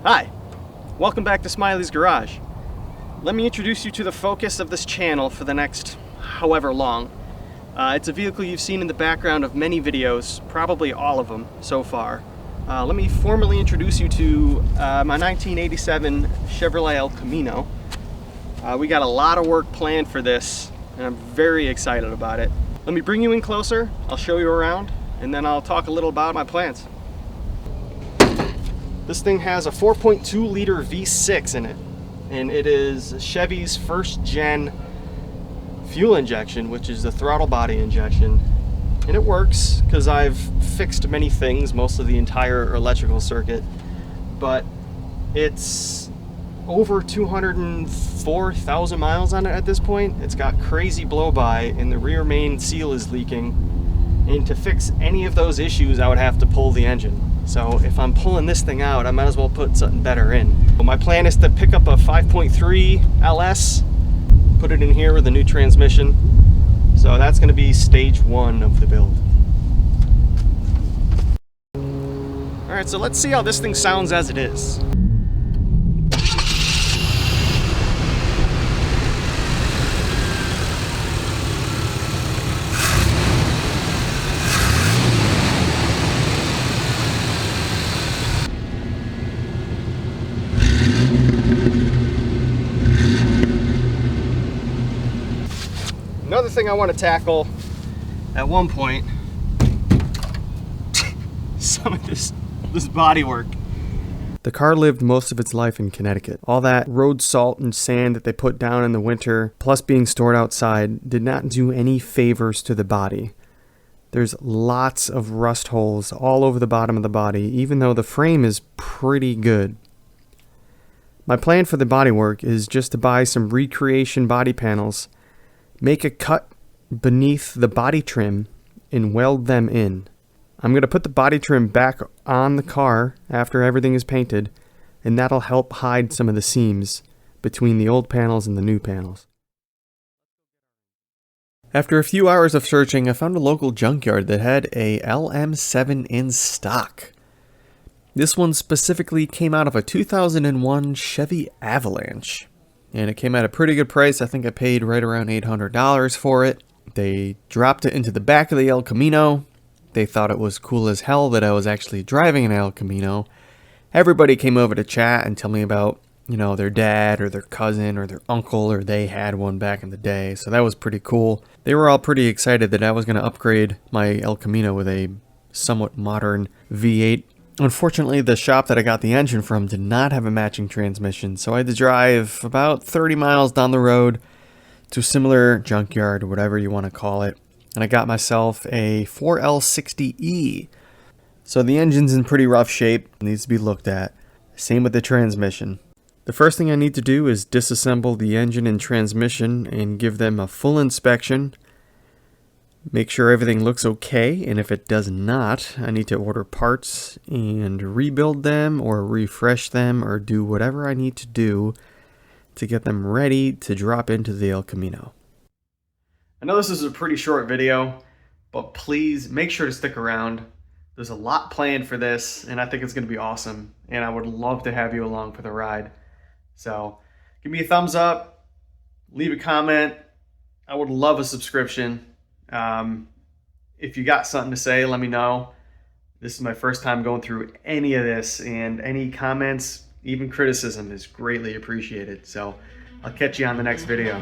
Hi, welcome back to Smiley's Garage. Let me introduce you to the focus of this channel for the next however long. It's a vehicle you've seen in the background of many videos, probably all of them so far. Let me formally introduce you to my 1987 Chevrolet El Camino. We got a lot of work planned for this, and I'm very excited about it. Let me bring you in closer, I'll show you around, and then I'll talk a little about my plans. This thing has a 4.2 liter V6 in it, and it is Chevy's first gen fuel injection, which is the throttle body injection. And it works because I've fixed many things, most of the entire electrical circuit, but it's over 204,000 miles on it at this point. It's got crazy blow by and the rear main seal is leaking, and to fix any of those issues I would have to pull the engine. So if I'm pulling this thing out, I might as well put something better in. But my plan is to pick up a 5.3 LS, put it in here with a new transmission. So that's going to be stage one of the build. Alright, so let's see how this thing sounds as it is. Another thing I want to tackle at one point, some of this body work. The car lived most of its life in Connecticut. All that road salt and sand that they put down in the winter, plus being stored outside, did not do any favors to the body. There's lots of rust holes all over the bottom of the body, even though the frame is pretty good. My plan for the bodywork is just to buy some recreation body panels, make a cut beneath the body trim, and weld them in. I'm going to put the body trim back on the car after everything is painted, and that'll help hide some of the seams between the old panels and the new panels. After a few hours of searching, I found a local junkyard that had a LM7 in stock. This one specifically came out of a 2001 Chevy Avalanche. And it came at a pretty good price. I think I paid right around $800 for it. They dropped it into the back of the El Camino. They thought it was cool as hell that I was actually driving an El Camino. Everybody came over to chat and tell me about, their dad or their cousin or their uncle, or they had one back in the day. So that was pretty cool. They were all pretty excited that I was going to upgrade my El Camino with a somewhat modern V8. Unfortunately, the shop that I got the engine from did not have a matching transmission, so I had to drive about 30 miles down the road to a similar junkyard, or whatever you want to call it, and I got myself a 4L60E. So the engine's in pretty rough shape, needs to be looked at. Same with the transmission. The first thing I need to do is disassemble the engine and transmission and give them a full inspection. Make sure everything looks okay, and if it does not, I need to order parts and rebuild them or refresh them or do whatever I need to do to get them ready to drop into the El Camino. I know this is a pretty short video, but please make sure to stick around. There's a lot planned for this, and I think it's going to be awesome, and I would love to have you along for the ride. So give me a thumbs up, leave a comment. I would love a subscription. If you got something to say, let me know. This is my first time going through any of this, and any comments, even criticism, is greatly appreciated. So I'll catch you on the next video.